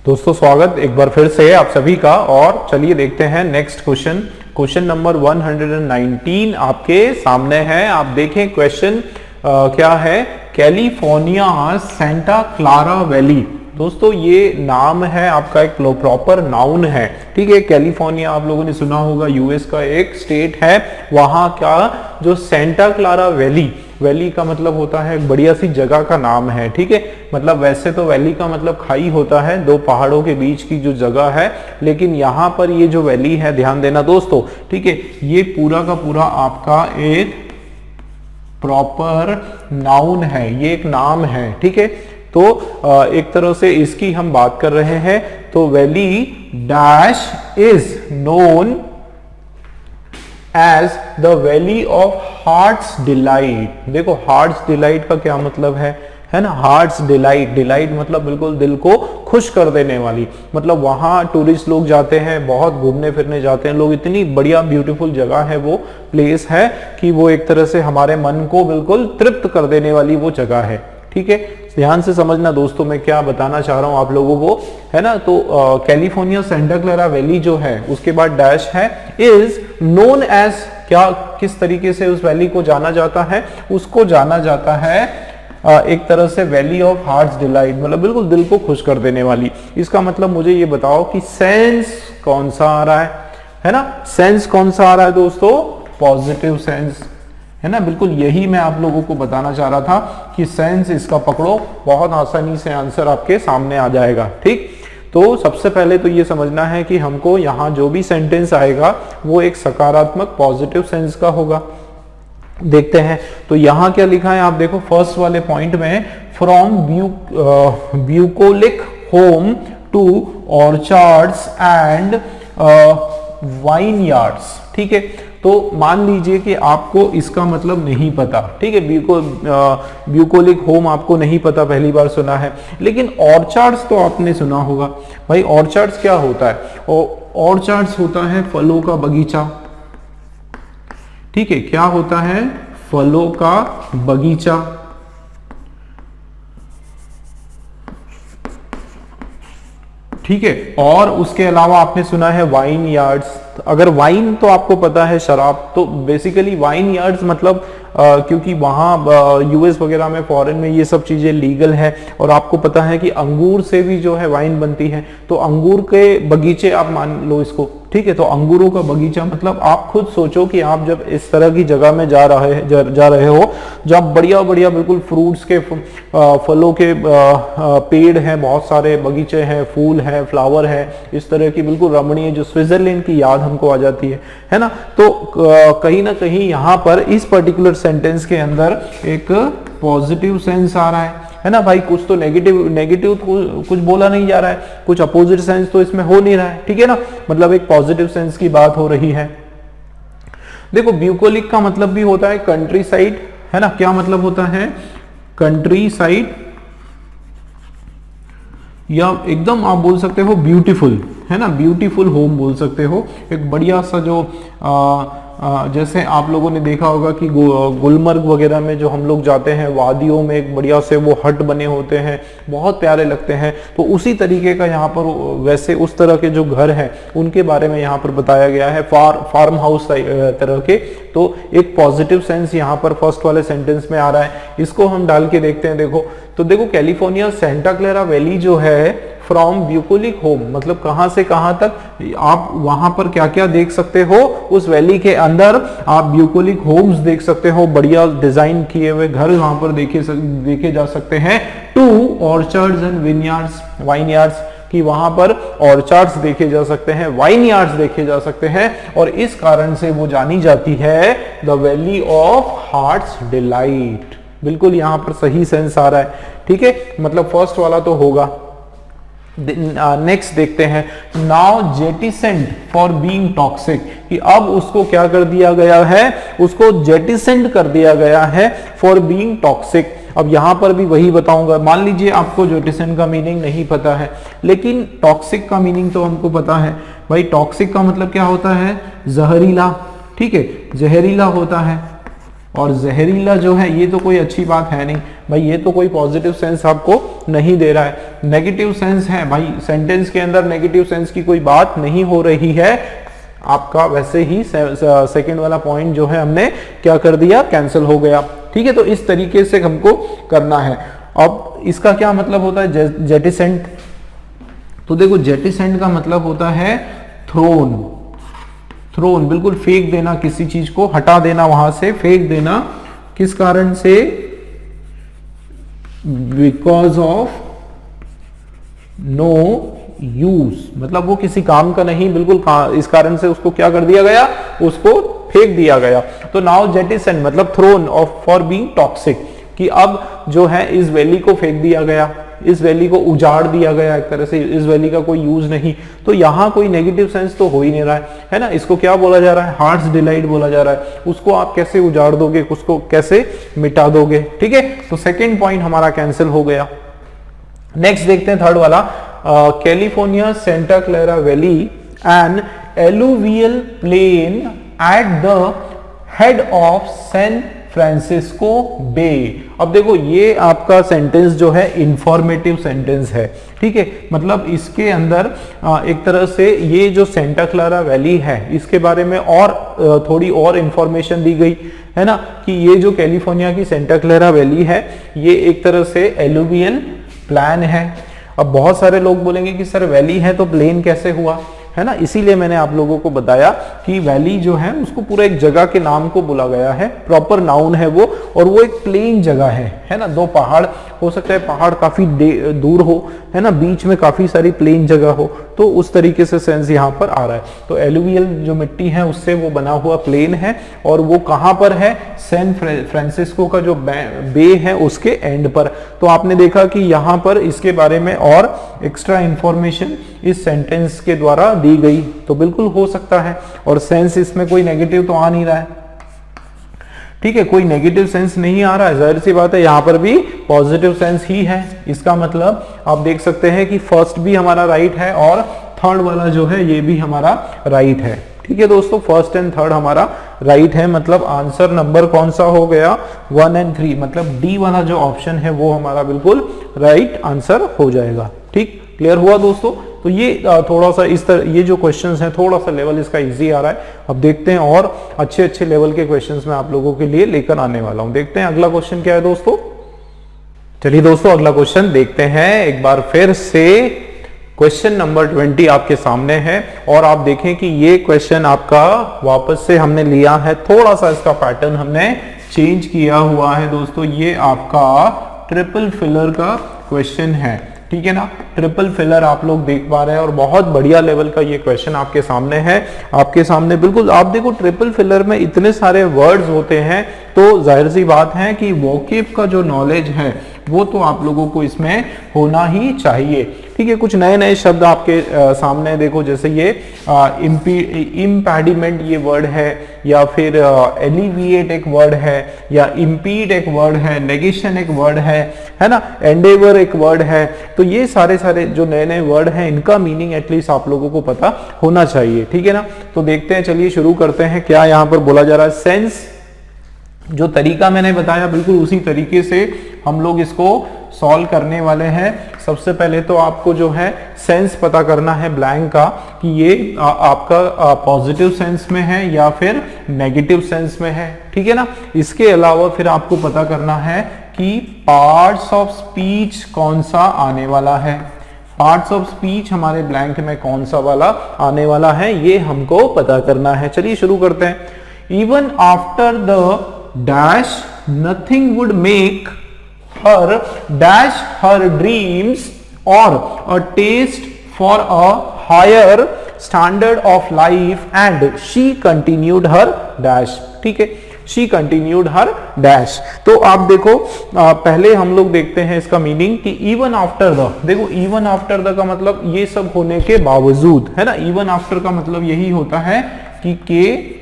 दोस्तों स्वागत एक बार फिर से आप सभी का। और चलिए देखते हैं नेक्स्ट क्वेश्चन। क्वेश्चन नंबर 119 आपके सामने है। आप देखें क्वेश्चन क्या है, कैलिफोर्निया सेंटा क्लारा वैली। दोस्तों ये नाम है आपका, एक प्रॉपर नाउन है, ठीक है। कैलिफोर्निया आप लोगों ने सुना होगा, यूएस का एक स्टेट है। वहां का जो सेंटा क्लारा वैली, वैली का मतलब होता है एक बढ़िया सी जगह का नाम है, ठीक है। मतलब वैसे तो वैली का मतलब खाई होता है, दो पहाड़ों के बीच की जो जगह है, लेकिन यहाँ पर ये जो वैली है, ध्यान देना दोस्तों, ठीक है, ये पूरा का पूरा आपका एक प्रॉपर नाउन है, ये एक नाम है, ठीक है। तो एक तरह से इसकी हम बात कर रहे हैं। तो valley dash is known as the valley of heart's delight. देखो हार्ट्स डिलाइट का क्या मतलब है ना, हार्ट्स डिलाइट, डिलाइट मतलब बिल्कुल दिल को खुश कर देने वाली। मतलब वहां टूरिस्ट लोग जाते हैं, बहुत घूमने फिरने जाते हैं लोग, इतनी बढ़िया ब्यूटीफुल जगह है, वो प्लेस है कि वो एक तरह से हमारे मन को बिल्कुल तृप्त कर देने वाली वो जगह है, ठीक है। ध्यान से समझना दोस्तों मैं क्या बताना चाह रहा हूं आप लोगों को, है ना। तो कैलिफोर्निया सेंटा क्लारा वैली जो है, उसके बाद डैश है, इज नोन एज, क्या किस तरीके से उस वैली को जाना जाता है, उसको जाना जाता है एक तरह से वैली ऑफ हार्ट्स डिलाइट, मतलब बिल्कुल दिल को खुश कर देने वाली। इसका मतलब मुझे ये बताओ कि सेंस कौन सा आ रहा है ना, सेंस कौन सा आ रहा है दोस्तों, पॉजिटिव सेंस, है ना। बिल्कुल यही मैं आप लोगों को बताना चाह रहा था कि सेंस इसका पकड़ो, बहुत आसानी से आंसर आपके सामने आ जाएगा, ठीक। तो सबसे पहले तो ये समझना है कि हमको यहाँ जो भी सेंटेंस आएगा वो एक सकारात्मक पॉजिटिव सेंस का होगा। देखते हैं तो यहाँ क्या लिखा है, आप देखो फर्स्ट वाले पॉइंट में, from bucolic home to orchards and vineyards, ठीक है। तो मान लीजिए कि आपको इसका मतलब नहीं पता, ठीक है, ब्यूकोलिक होम आपको नहीं पता, पहली बार सुना है, लेकिन ऑर्चार्ड्स तो आपने सुना होगा। भाई ऑर्चार्ड्स क्या होता है, ऑर्चार्ड्स होता है फलों का बगीचा, ठीक है। क्या होता है, फलों का बगीचा, ठीक है। और उसके अलावा आपने सुना है वाइन यार्ड्स। अगर वाइन तो आपको पता है शराब, तो बेसिकली वाइन यार्ड्स मतलब क्योंकि वहाँ यूएस वगैरह में, फॉरेन में ये सब चीज़ें लीगल है, और आपको पता है कि अंगूर से भी जो है वाइन बनती है, तो अंगूर के बगीचे आप मान लो इसको, ठीक है। तो अंगूरों का बगीचा मतलब आप खुद सोचो कि आप जब इस तरह की जगह में जा रहे हो जब बढ़िया बढ़िया बिल्कुल फ्रूट्स के फलों के पेड़ हैं, बहुत सारे बगीचे हैं, फूल है, फ्लावर है, इस तरह की बिल्कुल रमणीय, जो स्विट्जरलैंड की याद हमको आ जाती है ना। तो कहीं ना कहीं यहाँ पर इस पर्टिकुलर सेंटेंस के अंदर एक पॉजिटिव सेंस आ रहा है ना भाई। कुछ तो नेगेटिव कुछ बोला नहीं जा रहा है, कुछ अपोजिट सेंस तो इसमें हो नहीं रहा है, ठीक है ना। मतलब एक पॉजिटिव सेंस की बात हो रही है। देखो ब्यूकोलिक का मतलब भी होता है कंट्री साइड, है ना। क्या मतलब होता है, कंट्री साइड, या एकदम आप बोल सकते हो ब्यूटीफुल, है ना, ब्यूटीफुल होम बोल सकते हो। एक बढ़िया सा जो जैसे आप लोगों ने देखा होगा कि गुलमर्ग वगैरह में जो हम लोग जाते हैं, वादियों में एक बढ़िया से वो हट बने होते हैं, बहुत प्यारे लगते हैं। तो उसी तरीके का यहाँ पर वैसे उस तरह के जो घर हैं उनके बारे में यहाँ पर बताया गया है, फार्म हाउस तरह के। तो एक पॉजिटिव सेंस यहाँ पर फर्स्ट वाले सेंटेंस में आ रहा है। इसको हम डाल के देखते हैं। देखो तो देखो कैलिफोर्निया सेंटा क्लारा वैली जो है, फ्रॉम ब्यूकोलिक होम मतलब कहां से कहां तक, आप वहां पर क्या क्या देख सकते हो, उस वैली के अंदर आप ब्यूकोलिक होम्स देख सकते हो, बढ़िया डिजाइन किए हुए घर वहां पर देखे जा सकते हैं। To orchards and vineyards, vineyards, कि वहां पर ऑर्चार्ड्स देखे जा सकते हैं, वाइन यार्ड्स देखे जा सकते हैं, और इस कारण से वो जानी जाती है the valley of heart's delight. बिल्कुल यहां पर सही सेंस आ रहा है, ठीक है। मतलब फर्स्ट वाला तो होगा। नेक्स्ट देखते हैं, नाउ जेटिसेंड फॉर बीइंग टॉक्सिक, कि अब उसको क्या कर दिया गया है, उसको जेटिसेंड कर दिया गया है फॉर बीइंग टॉक्सिक। अब यहां पर भी वही बताऊंगा। मान लीजिए आपको जेटिसेंड का मीनिंग नहीं पता है, लेकिन टॉक्सिक का मीनिंग तो हमको पता है। भाई टॉक्सिक का मतलब क्या होता है, जहरीला, ठीक है, जहरीला होता है। और जहरीला जो है ये तो कोई अच्छी बात है नहीं भाई, ये तो कोई पॉजिटिव सेंस आपको नहीं दे रहा है, नेगेटिव सेंस है भाई, सेंटेंस के अंदर नेगेटिव सेंस की कोई बात नहीं हो रही है आपका। वैसे ही सेकंड वाला पॉइंट जो है हमने क्या कर दिया, कैंसिल हो गया। ठीक है, तो इस तरीके से हमको करना है। अब इसका क्या मतलब होता है जेटिसेंट, तो देखो जेटिसेंट का मतलब होता है थ्रोन, थ्रोन बिल्कुल फेंक देना, किसी चीज को हटा देना, वहां से फेंक देना। किस कारण से, बिकॉज ऑफ नो यूज, मतलब वो किसी काम का नहीं, बिल्कुल इस कारण से उसको क्या कर दिया गया, उसको फेंक दिया गया। तो नाउ जेटिसन मतलब thrown off for being toxic, कि अब जो है इस वैली को फेंक दिया गया, इस वैली को उजाड़ दिया गया एक तरह से, इस वैली का कोई यूज नहीं। तो यहां कोई नेगेटिव सेंस तो हो ही नहीं रहा है ना। इसको क्या बोला जा रहा है, हार्ट्स डिलाइट बोला जा रहा है। उसको आप कैसे उजाड़ दोगे, उसको कैसे मिटा दोगे। ठीक है, तो सेकेंड पॉइंट हमारा कैंसिल हो गया। नेक्स्ट देखते हैं थर्ड वाला, California Santa Clara valley an alluvial plain at the head of San Francisco bay. अब देखो ये आपका सेंटेंस जो है इंफॉर्मेटिव सेंटेंस है। ठीक है, मतलब इसके अंदर एक तरह से ये जो सेंटा क्लारा वैली है इसके बारे में और थोड़ी और इंफॉर्मेशन दी गई है ना, कि ये जो कैलिफोर्निया की सेंटा क्लारा वैली है ये एक तरह से एलुवियल प्लान है। अब बहुत सारे लोग बोलेंगे कि सर वैली है तो प्लेन कैसे हुआ, है ना। इसीलिए मैंने आप लोगों को बताया कि वैली जो है उसको पूरा एक जगह के नाम को बोला गया है, प्रॉपर नाउन है वो, और वो एक प्लेन जगह है ना। दो पहाड़ हो सकता है, पहाड़ काफी दूर हो, है ना, बीच में काफी सारी प्लेन जगह हो, तो उस तरीके से सेंस यहाँ पर आ रहा है। तो एलुवियल जो मिट्टी है उससे वो बना हुआ प्लेन है, और वो कहाँ पर है, सैन फ्रांसिस्को का जो बे है उसके एंड पर। तो आपने देखा कि यहाँ पर इसके बारे में और एक्स्ट्रा इंफॉर्मेशन इस सेंटेंस के द्वारा दी गई, तो बिल्कुल हो सकता है। और सेंस इसमें कोई नेगेटिव तो आ नहीं रहा है। ठीक है, कोई नेगेटिव सेंस नहीं आ रहा है, जाहिर सी बात है यहाँ पर भी पॉजिटिव सेंस ही है। इसका मतलब आप देख सकते हैं कि फर्स्ट भी हमारा राइट है और थर्ड वाला जो है ये भी हमारा राइट है। ठीक है दोस्तों, फर्स्ट एंड थर्ड हमारा राइट है, मतलब आंसर नंबर कौन सा हो गया, 1 और 3, मतलब डी वाला जो ऑप्शन है वो हमारा बिल्कुल राइट आंसर हो जाएगा। ठीक, क्लियर हुआ दोस्तों। तो ये थोड़ा सा इस तरह ये जो क्वेश्चंस हैं थोड़ा सा लेवल इसका इजी आ रहा है। अब देखते हैं और अच्छे अच्छे लेवल के क्वेश्चंस मैं आप लोगों के लिए लेकर आने वाला हूं। देखते हैं अगला क्वेश्चन क्या है दोस्तों। चलिए दोस्तों अगला क्वेश्चन देखते हैं एक बार फिर से। क्वेश्चन नंबर 20 आपके सामने है, और आप देखें कि ये क्वेश्चन आपका वापस से हमने लिया है, थोड़ा सा इसका पैटर्न हमने चेंज किया हुआ है दोस्तों। ये आपका ट्रिपल फिलर का क्वेश्चन है, ठीक है ना। ट्रिपल फिलर आप लोग देख पा रहे हैं, और बहुत बढ़िया लेवल का ये क्वेश्चन आपके सामने है, आपके सामने बिल्कुल। आप देखो ट्रिपल फिलर में इतने सारे वर्ड्स होते हैं, तो जाहिर सी बात है कि वोकेब का जो नॉलेज है वो तो आप लोगों को इसमें होना ही चाहिए। ठीक है, कुछ नए नए शब्द आपके सामने देखो, जैसे ये इम्पैडिमेंट ये वर्ड है, या फिर एलिविएट एक वर्ड है, या इम्पीड एक वर्ड है, नेगेशन एक वर्ड है ना, एंडेवर एक वर्ड है। तो ये सारे सारे जो नए नए वर्ड हैं इनका मीनिंग एटलीस्ट आप लोगों को पता होना चाहिए। ठीक है ना, तो देखते हैं, चलिए शुरू करते हैं। क्या यहाँ पर बोला जा रहा है, सेंस जो तरीका मैंने बताया बिल्कुल उसी तरीके से हम लोग इसको सॉल्व करने वाले हैं। सबसे पहले तो आपको जो है सेंस पता करना है ब्लैंक का, कि ये आपका पॉजिटिव सेंस में है या फिर नेगेटिव सेंस में है। ठीक है ना, इसके अलावा फिर आपको पता करना है कि पार्ट्स ऑफ स्पीच कौन सा आने वाला है, पार्ट्स ऑफ स्पीच हमारे ब्लैंक में कौन सा वाला आने वाला है, ये हमको पता करना है। चलिए शुरू करते हैं। Even after the dash nothing would make her dash her dreams or a taste for a higher standard of life and she continued her dash। ठीक है, she continued her dash। तो आप देखो पहले हम लोग देखते हैं इसका मीनिंग कि even after the, देखो even after the का मतलब ये सब होने के बावजूद, है ना। even after का मतलब यही होता है कि के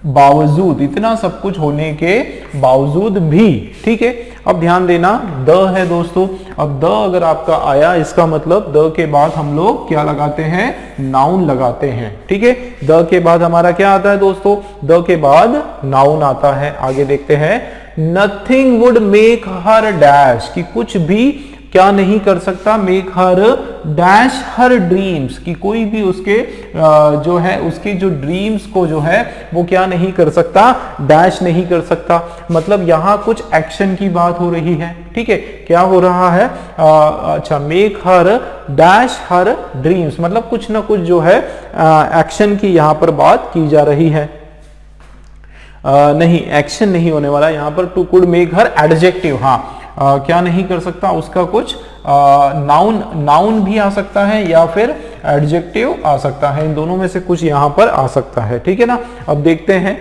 बावजूद, इतना सब कुछ होने के बावजूद भी। ठीक है, अब ध्यान देना द है दोस्तों, अब द अगर आपका आया इसका मतलब द के बाद हम लोग क्या लगाते हैं, नाउन लगाते हैं। ठीक है, द के बाद हमारा क्या आता है दोस्तों, द के बाद नाउन आता है। आगे देखते हैं, nothing would make her dash, कि कुछ भी क्या नहीं कर सकता, make her dash her dreams, कि कोई भी उसके जो है उसके जो ड्रीम्स को जो है वो क्या नहीं कर सकता, डैश नहीं कर सकता। मतलब यहां कुछ एक्शन की बात हो रही है। ठीक है, क्या हो रहा है, अच्छा, make her dash her dreams, मतलब कुछ ना कुछ जो है एक्शन की यहां पर बात की जा रही है। नहीं, एक्शन नहीं होने वाला यहां पर, to could make her adjective, हाँ, क्या नहीं कर सकता, उसका कुछ नाउन भी आ सकता है या फिर एडजेक्टिव आ सकता है, इन दोनों में से कुछ यहां पर आ सकता है। ठीक है ना, अब देखते हैं,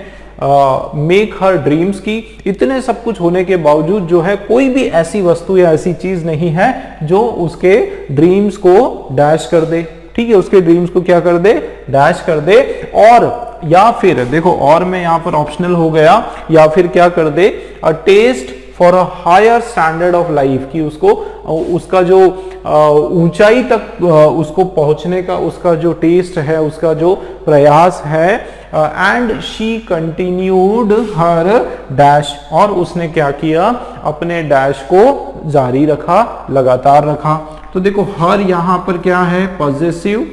मेक हर ड्रीम्स की, इतने सब कुछ होने के बावजूद जो है कोई भी ऐसी वस्तु या ऐसी चीज नहीं है जो उसके ड्रीम्स को डैश कर दे। ठीक है, उसके ड्रीम्स को क्या कर दे, डैश कर दे। और या फिर देखो, और में यहां पर ऑप्शनल हो गया, या फिर क्या कर दे, a test for a higher standard of life, कि उसको उसका जो ऊंचाई तक उसको पहुंचने का उसका जो टेस्ट है, उसका जो प्रयास है। And she continued her dash, और उसने क्या किया, अपने डैश को जारी रखा, लगातार रखा। तो देखो हर यहां पर क्या है, पॉजेसिव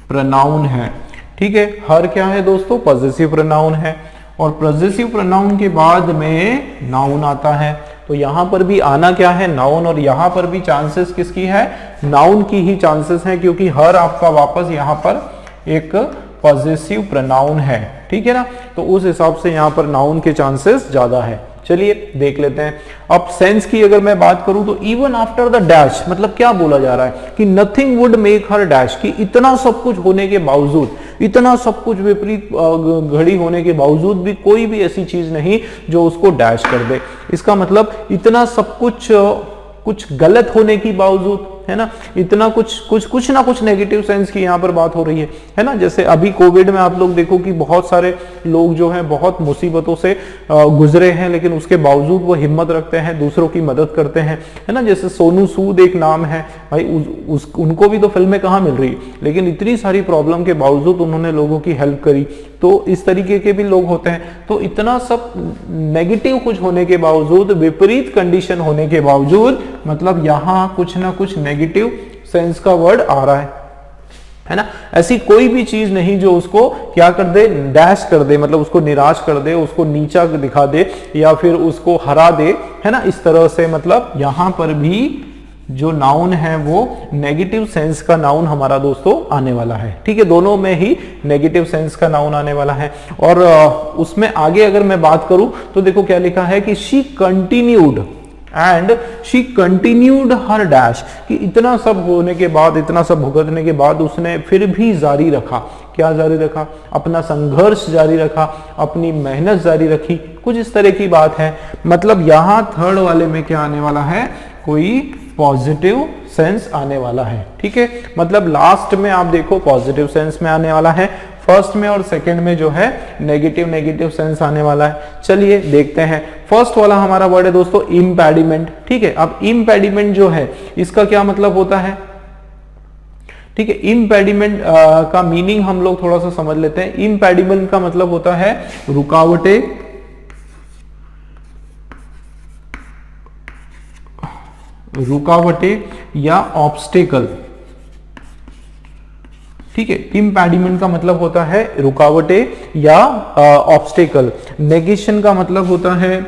प्रोनाउन है। ठीक है, हर क्या है दोस्तों, पॉजेसिव प्रोनाउन है, और पॉजेसिव प्रोनाउन के बाद में नाउन आता है। तो यहां पर भी आना क्या है, नाउन, और यहां पर भी चांसेस किसकी है, नाउन की ही चांसेस है, क्योंकि हर आपका वापस यहां पर एक पॉजेसिव प्रोनाउन है। ठीक है ना, तो उस हिसाब से यहां पर नाउन के चांसेस ज्यादा है। चलिए देख लेते हैं। अब सेंस की अगर मैं बात करूं तो इवन आफ्टर द डैश, मतलब क्या बोला जा रहा है कि nothing would make her dash, कि इतना सब कुछ होने के बावजूद, इतना सब कुछ विपरीत घड़ी होने के बावजूद भी कोई भी ऐसी चीज नहीं जो उसको डैश कर दे। इसका मतलब इतना सब कुछ गलत होने की बावजूद, है ना, इतना कुछ ना कुछ नेगेटिव सेंस की यहाँ पर बात हो रही है ना। जैसे अभी कोविड में आप लोग देखो कि बहुत सारे लोग जो हैं बहुत मुसीबतों से गुजरे हैं, लेकिन उसके बावजूद वो हिम्मत रखते हैं, दूसरों की मदद करते हैं, है ना। जैसे सोनू सूद एक नाम है भाई, उनको भी तो फिल्में कहाँ मिल रही, लेकिन इतनी सारी प्रॉब्लम के बावजूद उन्होंने लोगों की हेल्प करी। तो इस तरीके के भी लोग होते हैं। तो इतना सब नेगेटिव कुछ होने के बावजूद, विपरीत कंडीशन होने के बावजूद, मतलब यहाँ कुछ ना कुछ नेगेटिव सेंस का वर्ड आ रहा है ना। ऐसी कोई भी चीज नहीं जो उसको क्या कर दे, डैश कर दे, मतलब उसको निराश कर दे, उसको नीचा दिखा दे, या फिर उसको हरा दे, है ना। इस तरह से मतलब यहां पर भी जो नाउन है वो नेगेटिव सेंस का नाउन हमारा दोस्तों आने वाला है। ठीक है, दोनों में ही नेगेटिव सेंस का नाउन आने वाला है। और उसमें आगे अगर मैं बात करूं तो देखो क्या लिखा है कि she continued and she continued her dash, कि इतना सब होने के बाद, इतना सब भुगतने के बाद उसने फिर भी जारी रखा। क्या जारी रखा, अपना संघर्ष जारी रखा, अपनी मेहनत जारी रखी, कुछ इस तरह की बात है। मतलब यहां थर्ड वाले में क्या आने वाला है, कोई पॉजिटिव सेंस आने वाला है। ठीक है, मतलब लास्ट में आप देखो पॉजिटिव सेंस में आने वाला है, फर्स्ट में और सेकंड में जो है नेगेटिव सेंस आने वाला है। चलिए देखते हैं। फर्स्ट वाला हमारा वर्ड है दोस्तों इम्पेडिमेंट। ठीक है, अब इम्पेडिमेंट जो है इसका क्या मतलब होता है। ठीक है, इम्पेडिमेंट का मीनिंग हम लोग थोड़ा सा समझ लेते हैं। इम्पेडिमेंट का मतलब होता है रुकावटें, या ऑब्स्टेकल। ठीक है, इम्पेडिमेंट का मतलब होता है रुकावटें या ऑब्स्टेकल। नेगेशन का मतलब होता है,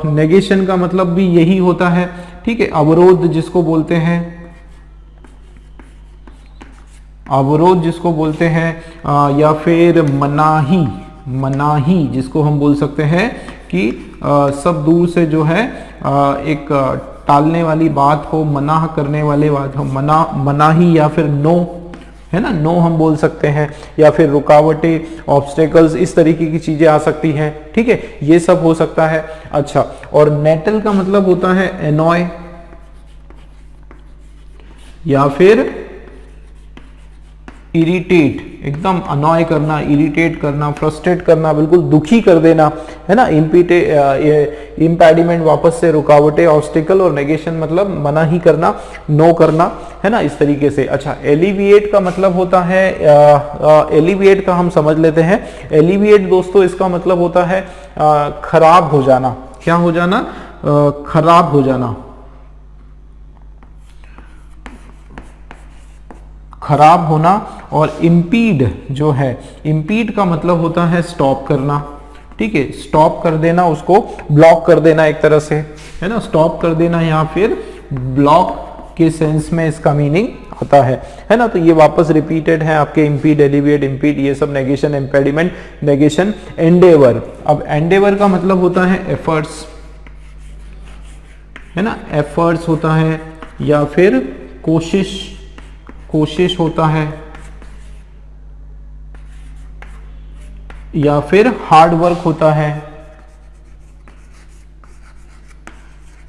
नेगेशन का मतलब भी यही होता है। ठीक है, अवरोध जिसको बोलते हैं, अवरोध जिसको बोलते हैं, या फिर मनाही जिसको हम बोल सकते हैं कि सब दूर से जो है एक टालने वाली बात हो, मना करने वाले बात हो, मनाही, या फिर नो, है ना, नो हम बोल सकते हैं, या फिर रुकावटें, ऑब्स्टेकल्स, इस तरीके की चीजें आ सकती हैं। ठीक है, ये सब हो सकता है। अच्छा, और नेटल का मतलब होता है एनॉय, या फिर इरिटेट, एकदम अनॉय करना, इरिटेट करना, फ्रस्ट्रेट करना, बिल्कुल दुखी कर देना, है ना। इम्पेडिमेंट वापस से रुकावटें, ऑब्स्टिकल, और नेगेशन मतलब मना ही करना, नो करना, है ना, इस तरीके से। अच्छा, एलिविएट का मतलब होता है, एलिविएट का हम समझ लेते हैं। एलिविएट दोस्तों इसका मतलब होता है खराब हो जाना। क्या हो जाना? खराब हो जाना, खराब होना। और इम्पीड जो है, इम्पीड का मतलब होता है स्टॉप करना, ठीक है, स्टॉप कर देना, उसको ब्लॉक कर देना एक तरह से, है ना, स्टॉप कर देना या फिर ब्लॉक के सेंस में इसका मीनिंग आता है ना। तो ये वापस रिपीटेड है आपके, इम्पीड, एलिविएट, इम्पीड, ये सब नेगेशन, इम्पेडिमेंट, नेगेशन, एंडेवर। अब एंडेवर का मतलब होता है एफर्ट्स, है ना, एफर्ट्स होता है, या फिर कोशिश, कोशिश होता है, या फिर हार्ड वर्क होता है,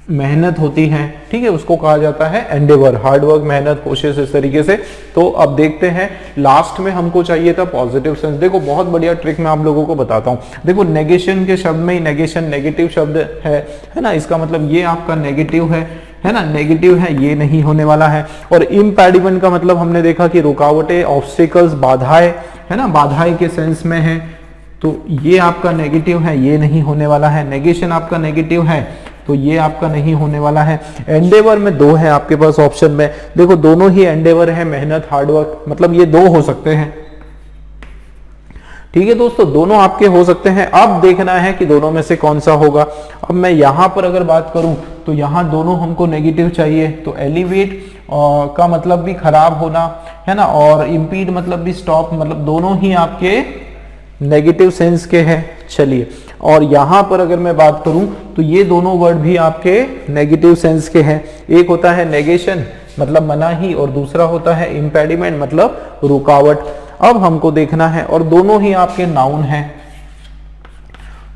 मेहनत होती है, ठीक है, उसको कहा जाता है एंडेवर। हार्ड वर्क, मेहनत, कोशिश, इस तरीके से। तो अब देखते हैं, लास्ट में हमको चाहिए था पॉजिटिव सेंस। देखो बहुत बढ़िया ट्रिक मैं आप लोगों को बताता हूं। देखो नेगेशन के शब्द में ही, नेगेशन नेगेटिव शब्द है ना, इसका मतलब ये आपका नेगेटिव है ना, नेगेटिव है, ये नहीं होने वाला है। और इम्पेडिमेंट का मतलब हमने देखा कि रुकावटें, ऑब्स्टिकल्स, बाधाएं, है ना, बाधाएं के सेंस में है, तो ये आपका नेगेटिव है, ये नहीं होने वाला है। नेगेशन आपका नेगेटिव है, तो ये आपका नहीं होने वाला है। एंडेवर में दो है आपके पास ऑप्शन में, देखो दोनों ही एंडेवर है, मेहनत, हार्डवर्क, मतलब ये दो हो सकते हैं, ठीक है दोस्तों, दोनों आपके हो सकते हैं। अब देखना है कि दोनों में से कौन सा होगा। अब मैं यहां पर अगर बात करूं तो यहां दोनों हमको नेगेटिव चाहिए, तो एलिवेट का मतलब भी खराब होना, है ना, और इम्पीड मतलब भी स्टॉप, मतलब दोनों ही आपके नेगेटिव सेंस के हैं। चलिए, और यहां पर अगर मैं बात करूं तो ये दोनों वर्ड भी आपके नेगेटिव सेंस के हैं। एक होता है नेगेशन मतलब मनाही, और दूसरा होता है इम्पेडिमेंट मतलब रुकावट। अब हमको देखना है, और दोनों ही आपके नाउन हैं,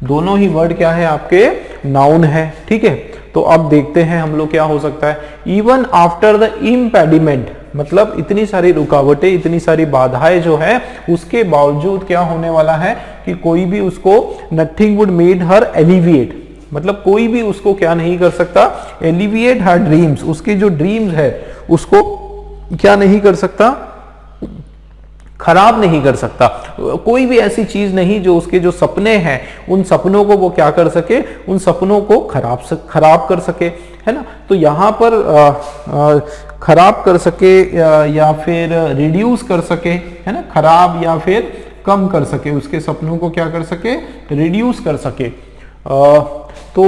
दोनों ही वर्ड क्या है आपके, नाउन है, ठीक है। तो अब देखते हैं हम लोग क्या हो सकता है। इवन आफ्टर द इम्पेडिमेंट, मतलब इतनी सारी रुकावटें, इतनी सारी बाधाएं जो है, उसके बावजूद क्या होने वाला है कि कोई भी उसको, nothing would made her alleviate, मतलब कोई भी उसको क्या नहीं कर सकता, एलिविएट हर ड्रीम्स, उसके जो ड्रीम्स है उसको क्या नहीं कर सकता, खराब नहीं कर सकता। कोई भी ऐसी चीज नहीं जो उसके जो सपने हैं, उन सपनों को वो क्या कर सके, उन सपनों को खराब कर सके, है ना। तो यहां पर खराब कर सके या फिर रिड्यूस कर सके, है ना, खराब या फिर कम कर सके, उसके सपनों को क्या कर सके, रिड्यूस कर सके। तो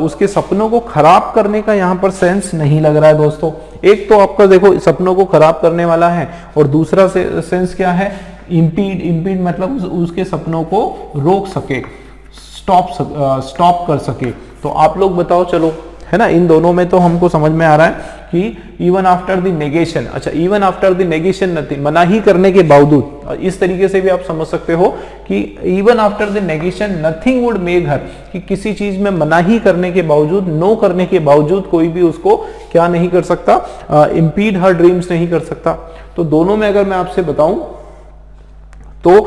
उसके सपनों को खराब करने का यहाँ पर सेंस नहीं लग रहा है दोस्तों। एक तो आपका देखो सपनों को खराब करने वाला है, और दूसरा सेंस क्या है, इम्पीड मतलब उसके सपनों को रोक सके, स्टॉप कर सके। तो आप लोग बताओ चलो, है ना, इन दोनों में तो हमको समझ में आ रहा है कि इवन आफ्टर द नेगेशन, अच्छा even after the negation nothing, मनाही करने के बावजूद, इस तरीके से भी आप समझ सकते हो कि even after the negation nothing would make her, कि किसी चीज में मनाही करने के बावजूद, नो करने के बावजूद कोई भी उसको क्या नहीं कर सकता, इम्पीड हर ड्रीम्स नहीं कर सकता। तो दोनों में अगर मैं आपसे बताऊं तो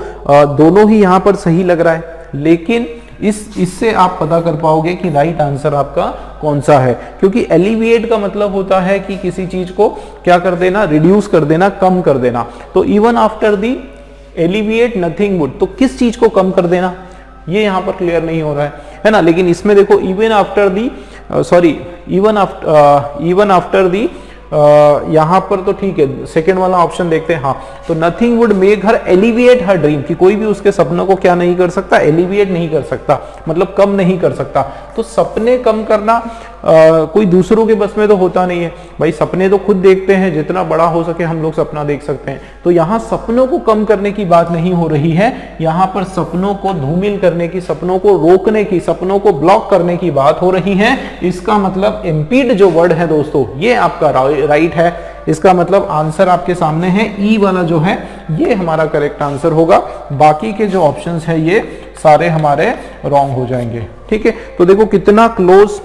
दोनों ही यहां पर सही लग रहा है, लेकिन इससे आप पता कर पाओगे कि राइट आंसर आपका कौन सा है, क्योंकि एलिविएट का मतलब होता है कि किसी चीज को क्या कर देना, रिड्यूस कर देना, कम कर देना। तो even after the alleviate nothing would, तो किस चीज को कम कर देना, ये यहां पर क्लियर नहीं हो रहा है ना। लेकिन इसमें देखो even after the, even after the, यहां पर तो ठीक है, सेकंड वाला ऑप्शन देखते हैं। हाँ, तो nothing would make her alleviate her dream, कि कोई भी उसके सपनों को क्या नहीं कर सकता, एलिविएट नहीं कर सकता, मतलब कम नहीं कर सकता। तो सपने कम करना कोई दूसरों के बस में तो होता नहीं है भाई, सपने तो खुद देखते हैं, जितना बड़ा हो सके हम लोग सपना देख सकते हैं। तो यहाँ सपनों को कम करने की बात नहीं हो रही है, यहाँ पर सपनों को धूमिल करने की, सपनों को रोकने की, सपनों को ब्लॉक करने की बात हो रही है। इसका मतलब इम्पीड जो वर्ड है दोस्तों, ये आपका राइट है। इसका मतलब आंसर आपके सामने है, ई वाला जो है ये हमारा करेक्ट आंसर होगा। बाकी के जो ऑप्शंस है ये सारे हमारे रॉन्ग हो जाएंगे, ठीक है। तो देखो कितना क्लोज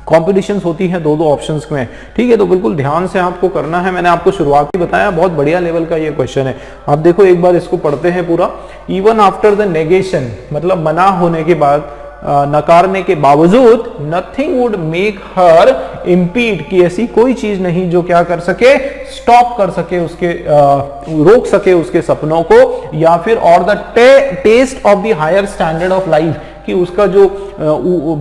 कॉम्पिटिशंस होती है दो ऑप्शंस में, ठीक है। तो बिल्कुल ध्यान से आपको करना है, मैंने आपको शुरुआत ही बताया, बहुत बढ़िया लेवल का ये क्वेश्चन है। आप देखो एक बार इसको पढ़ते हैं पूरा। इवन आफ्टर द नेगेशन, मतलब मना होने के बाद, नकारने के बावजूद, nothing would make her impede, कि ऐसी कोई चीज नहीं जो क्या कर सके, स्टॉप कर सके उसके, रोक सके उसके सपनों को, या फिर और the test of the higher standard of life, कि उसका जो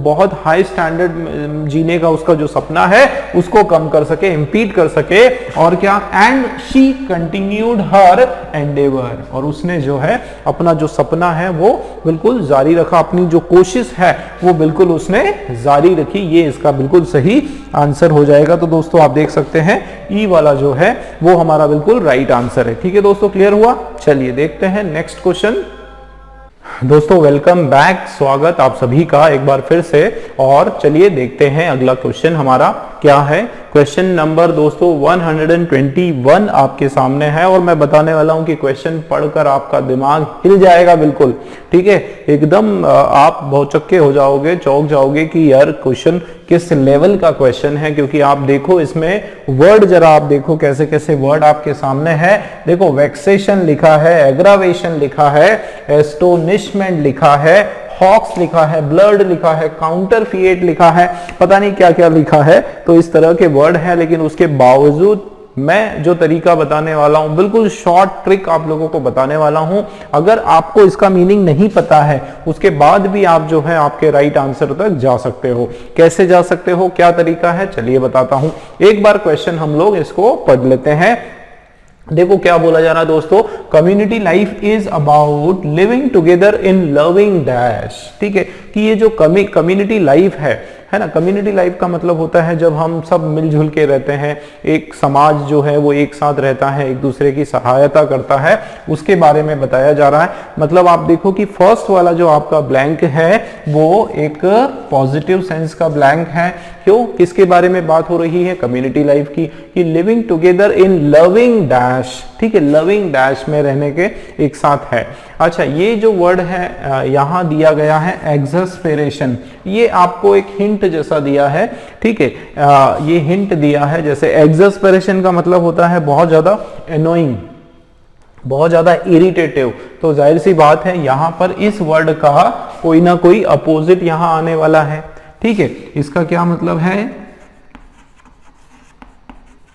बहुत हाई स्टैंडर्ड जीने का उसका जो सपना है उसको कम कर सके, इम्पीड कर सके। और क्या, and she continued her Endeavour, और उसने जो है अपना जो सपना है वो बिल्कुल जारी रखा, अपनी जो कोशिश है वो बिल्कुल उसने जारी रखी। ये इसका बिल्कुल सही आंसर हो जाएगा। तो दोस्तों आप देख सकते हैं ई वाला जो है वो हमारा बिल्कुल राइट आंसर है। ठीक है दोस्तों, क्लियर हुआ? चलिए देखते हैं नेक्स्ट क्वेश्चन। दोस्तों वेलकम बैक, स्वागत आप सभी का एक बार फिर से। और चलिए देखते हैं अगला क्वेश्चन हमारा क्या है। क्वेश्चन नंबर दोस्तों 121 आपके सामने है, और मैं बताने वाला हूं कि क्वेश्चन पढ़कर आपका दिमाग हिल जाएगा बिल्कुल, ठीक है। एकदम आप भौचक्के हो जाओगे, चौंक जाओगे कि यार क्वेश्चन किस लेवल का क्वेश्चन है, क्योंकि आप देखो इसमें वर्ड, जरा आप देखो कैसे कैसे वर्ड आपके सामने है। देखो वेक्सेशन लिखा है, एग्रावेशन लिखा है, एस्टोनिशमेंट लिखा है, हॉक्स लिखा है, ब्लर्ड लिखा है, काउंटरफिएट लिखा है, पता नहीं क्या क्या लिखा है। तो इस तरह के वर्ड है, लेकिन उसके बावजूद मैं जो तरीका बताने वाला हूं, बिल्कुल शॉर्ट ट्रिक आप लोगों को बताने वाला हूं। अगर आपको इसका मीनिंग नहीं पता है, उसके बाद भी आप जो है आपके राइट आंसर तक जा सकते हो। कैसे जा सकते हो, क्या तरीका है, चलिए बताता हूं। एक बार क्वेश्चन हम लोग इसको पढ़ लेते हैं। देखो क्या बोला जा रहा है दोस्तों, community life is about living together in loving dash. ठीक है, कि ये जो कम्युनिटी लाइफ है ना, कम्युनिटी लाइफ का मतलब होता है जब हम सब मिलजुल के रहते हैं, एक समाज जो है वो एक साथ रहता है, एक दूसरे की सहायता करता है, उसके बारे में बताया जा रहा है। मतलब आप देखो कि फर्स्ट वाला जो आपका ब्लैंक है वो एक पॉजिटिव सेंस का ब्लैंक है। क्यों, किसके बारे में बात हो रही है, कम्युनिटी लाइफ की, कि living together in loving dash. ठीक है, लविंग डैश में रहने के एक साथ है। अच्छा, ये जो वर्ड है यहां दिया गया है एक्सस्पेरेशन, ये आपको एक हिंट जैसा दिया है। ठीक है, ये हिंट दिया है, जैसे एक्सस्पेरेशन का मतलब होता है बहुत ज्यादा एनोइंग, बहुत ज्यादा इरिटेटिव। तो जाहिर सी बात है यहां पर इस वर्ड का कोई ना कोई अपोजिट यहां आने वाला है। ठीक है, इसका क्या मतलब है,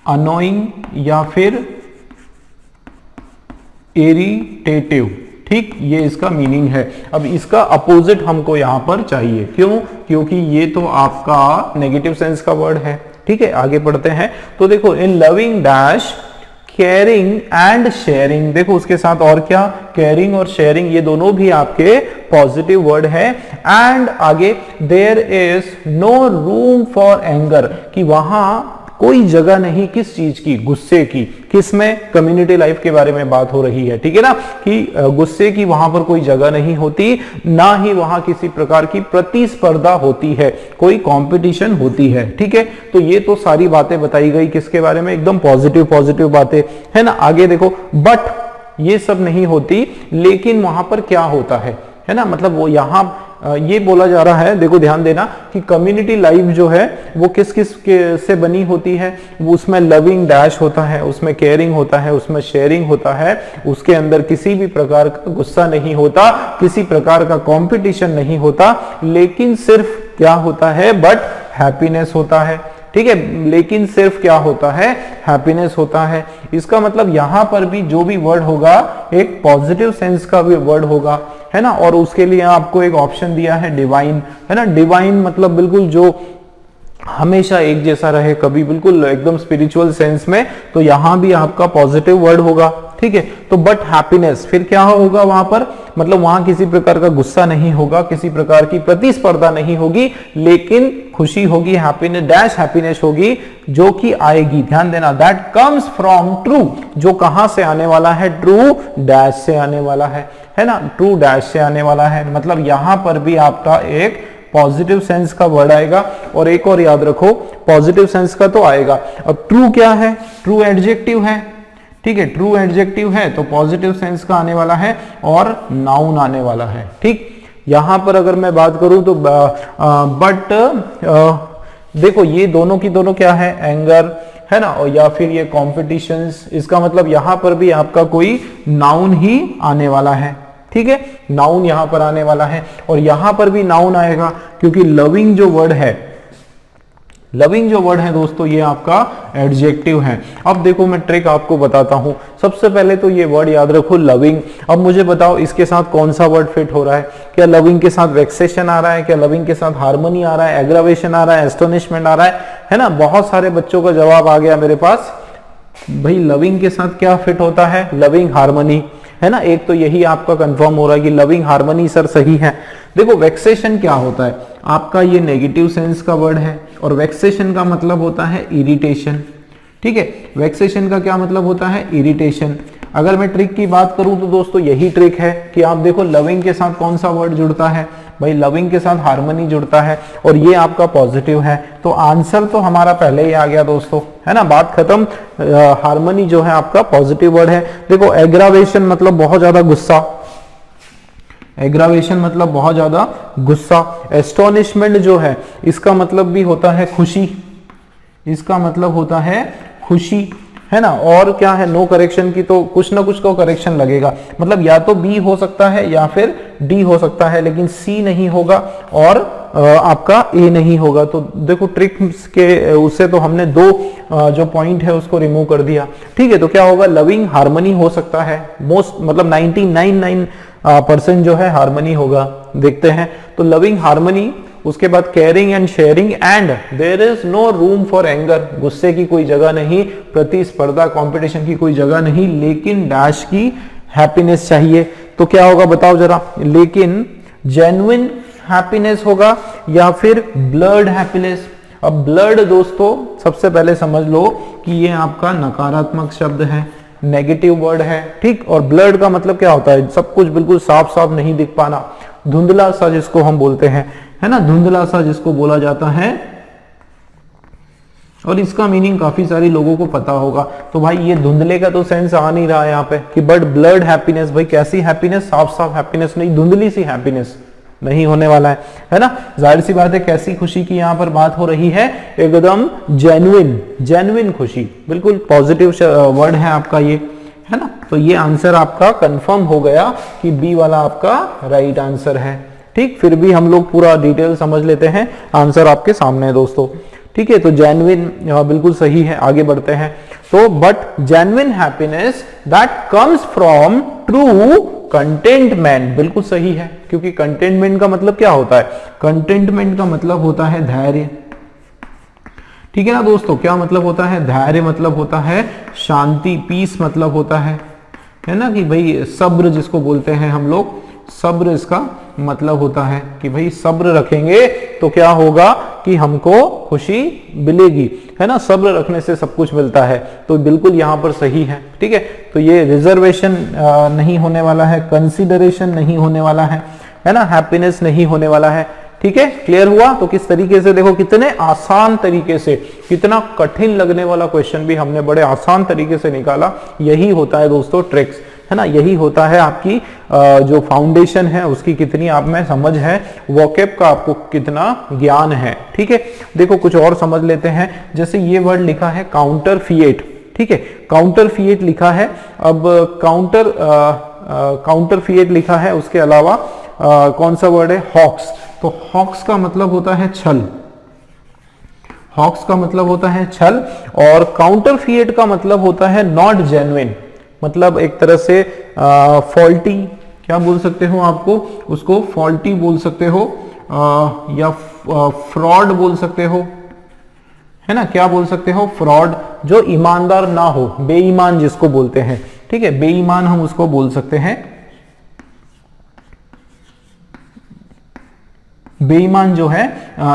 अनोइंग या फिर इरिटेटिव। ठीक, ये इसका मीनिंग है। अब इसका अपोजिट हमको यहां पर चाहिए। क्यों, क्योंकि ये तो आपका नेगेटिव सेंस का वर्ड है। ठीक है, आगे पढ़ते हैं। तो देखो, इन loving dash caring and sharing, देखो उसके साथ और क्या, केयरिंग और शेयरिंग, ये दोनों भी आपके पॉजिटिव वर्ड है। एंड आगे there is no room for anger, कि वहां कोई जगह नहीं किस चीज की, गुस्से की। किसमें, कम्युनिटी लाइफ के बारे में बात हो रही है। ठीक है ना, कि गुस्से की वहां पर कोई जगह नहीं होती, ना ही वहां किसी प्रकार की प्रतिस्पर्धा होती है, कोई कंपटीशन होती है। ठीक है, तो ये तो सारी बातें बताई गई किसके बारे में, एकदम पॉजिटिव पॉजिटिव बातें है ना। आगे देखो, बट ये सब नहीं होती, लेकिन वहां पर क्या होता है ना, मतलब वो यहां ये बोला जा रहा है। देखो ध्यान देना कि कम्युनिटी लाइफ जो है वो किस किस से बनी होती है, वो उसमें लविंग डैश होता है, उसमें केयरिंग होता है, उसमें शेयरिंग होता है, उसके अंदर किसी भी प्रकार का गुस्सा नहीं होता, किसी प्रकार का कंपटीशन नहीं होता, लेकिन सिर्फ क्या होता है, बट हैप्पीनेस होता है। ठीक है, लेकिन सिर्फ क्या होता है, हैप्पीनेस होता है। इसका मतलब यहां पर भी जो भी वर्ड होगा एक पॉजिटिव सेंस का भी वर्ड होगा, है ना। और उसके लिए आपको एक ऑप्शन दिया है डिवाइन, है ना। डिवाइन मतलब बिल्कुल जो हमेशा एक जैसा रहे, कभी बिल्कुल एकदम स्पिरिचुअल सेंस में, तो यहां भी आपका पॉजिटिव वर्ड होगा। ठीक है, तो बट हैप्पीनेस, फिर क्या होगा वहां पर, मतलब वहां किसी प्रकार का गुस्सा नहीं होगा, किसी प्रकार की प्रतिस्पर्धा नहीं होगी, लेकिन खुशी होगी, हैप्पीनेस डैश हैप्पीनेस होगी, जो कि आएगी। ध्यान देना, दैट कम्स फ्रॉम ट्रू, जो कहां से आने वाला है, ट्रू डैश से आने वाला है ना, ट्रू डैश से आने वाला है। मतलब यहां पर भी आपका एक पॉजिटिव सेंस का वर्ड आएगा। और एक और याद रखो, पॉजिटिव सेंस का तो आएगा। अब ट्रू क्या है, ट्रू एडजेक्टिव है। ठीक है, ट्रू एडजेक्टिव है तो पॉजिटिव सेंस का आने वाला है और नाउन आने वाला है। ठीक, यहां पर अगर मैं बात करूं तो बट देखो ये दोनों की दोनों क्या है, एंगर है ना, और या फिर ये कॉम्पिटिशंस, इसका मतलब यहां पर भी आपका कोई नाउन ही आने वाला है। ठीक है, नाउन यहां पर आने वाला है और यहां पर भी नाउन आएगा क्योंकि लविंग जो वर्ड है, लविंग जो वर्ड है दोस्तों ये आपका एडजेक्टिव है। अब देखो मैं ट्रिक आपको बताता हूं। सबसे पहले तो ये वर्ड याद रखो लविंग। अब मुझे बताओ इसके साथ कौन सा वर्ड फिट हो रहा है? क्या लविंग के साथ वेक्सेशन आ रहा है? क्या लविंग के साथ हार्मनी आ रहा है? एग्रावेशन आ रहा है? एस्टोनिशमेंट आ रहा है ना? बहुत सारे बच्चों का जवाब आ गया मेरे पास। भाई लविंग के साथ क्या फिट होता है? लविंग हार्मनी, है ना। एक तो यही आपका कंफर्म हो रहा है कि लविंग हार्मनी सर सही है। देखो वेक्सेशन क्या होता है आपका, ये नेगेटिव सेंस का वर्ड है और वेक्सेशन का मतलब होता है इरिटेशन। ठीक है, वेक्सेशन का क्या मतलब होता है? इरिटेशन। अगर मैं ट्रिक की बात करूं तो दोस्तों यही ट्रिक है कि आप देखो लविंग के साथ कौन सा वर्ड जुड़ता है? भाई लविंग के साथ हार्मनी जुड़ता है और ये आपका पॉजिटिव है, तो आंसर तो हमारा पहले ही आ गया दोस्तों, है ना, बात खत्म। हार्मनी जो है आपका पॉजिटिव वर्ड है। देखो एग्रावेशन मतलब बहुत ज्यादा गुस्सा, एग्रावेशन मतलब बहुत ज्यादा गुस्सा। एस्टोनिशमेंट जो है इसका मतलब भी होता है खुशी, इसका मतलब होता है खुशी, है ना। और क्या है, नो करेक्शन की तो कुछ ना कुछ को करेक्शन लगेगा, मतलब या तो बी हो सकता है या फिर डी हो सकता है, लेकिन सी नहीं होगा और आपका ए नहीं होगा। तो देखो ट्रिक्स के उससे तो हमने दो जो पॉइंट है उसको रिमूव कर दिया। ठीक है, तो क्या होगा, लविंग हार्मनी हो सकता है, मोस्ट मतलब 99.9% जो है हार्मनी होगा। देखते हैं तो लविंग हार्मनी, उसके बाद caring and sharing and there is no room for anger, गुस्से की कोई जगह नहीं, प्रतिस्पर्धा कंपटीशन की कोई जगह नहीं, लेकिन डैश की हैप्पीनेस चाहिए। तो क्या होगा बताओ जरा, लेकिन जेन्युइन हैप्पीनेस होगा या फिर ब्लड हैप्पीनेस? अब ब्लड दोस्तों सबसे पहले समझ लो कि ये आपका नकारात्मक शब्द है, नेगेटिव वर्ड है। ठीक, और ब्लड का मतलब क्या होता है? सब कुछ बिल्कुल साफ साफ नहीं दिख पाना, धुंधला सा जिसको हम बोलते हैं, है ना, धुंधला सा जिसको बोला जाता है। और इसका मीनिंग काफी सारे लोगों को पता होगा। तो भाई ये धुंधले का तो सेंस आ नहीं रहा है यहाँ पे कि बट ब्लड हैप्पीनेस, भाई कैसी हैप्पीनेस? साफ साफ हैप्पीनेस नहीं, धुंधली सी हैप्पीनेस नहीं होने वाला है ना। जाहिर सी बात है, कैसी खुशी की यहाँ पर बात हो रही है? एकदम जेन्युइन, जेन्युइन खुशी, बिल्कुल पॉजिटिव वर्ड है आपका ये, है ना। तो ये आंसर आपका कंफर्म हो गया कि बी वाला आपका राइट आंसर है। ठीक, फिर भी हम लोग पूरा डिटेल समझ लेते हैं, आंसर आपके सामने है दोस्तों। ठीक है, तो जेन्युइन बिल्कुल सही है। आगे बढ़ते हैं। तो but genuine happiness that comes from true contentment, बिल्कुल सही है, क्योंकि कंटेंटमेंट का मतलब क्या होता है? कंटेंटमेंट का मतलब होता है धैर्य। ठीक है ना दोस्तों, क्या मतलब होता है? धैर्य मतलब होता है शांति, पीस मतलब होता है ना, कि भाई सब्र जिसको बोलते हैं हम लोग, सब्र इसका मतलब होता है कि भाई सब्र रखेंगे तो क्या होगा कि हमको खुशी मिलेगी, है ना। सब्र रखने से सब कुछ मिलता है, तो बिल्कुल यहां पर सही है। ठीक है, तो ये रिजर्वेशन नहीं होने वाला है, कंसीडरेशन नहीं होने वाला है ना, हैप्पीनेस नहीं होने वाला है। ठीक है, क्लियर हुआ? तो किस तरीके से, देखो कितने आसान तरीके से, कितना कठिन लगने वाला क्वेश्चन भी हमने बड़े आसान तरीके से निकाला। यही होता है दोस्तों ट्रिक्स, है ना, यही होता है आपकी जो फाउंडेशन है उसकी कितनी आप में समझ है, वोकैब का आपको कितना ज्ञान है। ठीक है, देखो कुछ और समझ लेते हैं। जैसे ये वर्ड लिखा है काउंटरफिएट, ठीक है, काउंटरफिएट लिखा है। अब काउंटरफिएट लिखा है, उसके अलावा कौन सा वर्ड है? हॉक्स। तो हॉक्स का मतलब होता है छल, हॉक्स का मतलब होता है छल, और काउंटरफिएट का मतलब होता है नॉट जेन्युइन, मतलब एक तरह से फॉल्टी, क्या बोल सकते हो आपको उसको? फॉल्टी बोल सकते हो या फ्रॉड बोल सकते हो, है ना, क्या बोल सकते हो? फ्रॉड, जो ईमानदार ना हो, बेईमान जिसको बोलते हैं। ठीक है, बेईमान हम उसको बोल सकते हैं, बेईमान जो है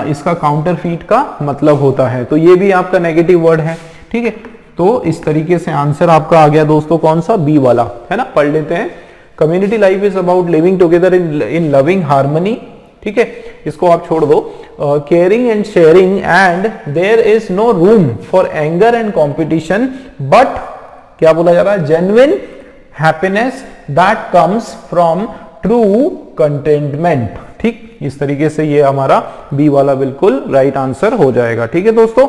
इसका काउंटरफीट का मतलब होता है। तो ये भी आपका नेगेटिव वर्ड है। ठीक है, तो इस तरीके से आंसर आपका आ गया दोस्तों, कौन सा? बी वाला, है ना। पढ़ लेते हैं। Community life is about living together in loving harmony. ठीक है, इसको आप छोड़ दो। Caring and sharing and there is no room for anger and competition, but क्या बोला जा रहा है? Genuine happiness that comes from true contentment. ठीक, इस तरीके से ये हमारा बी वाला बिल्कुल राइट आंसर हो जाएगा। ठीक है दोस्तों,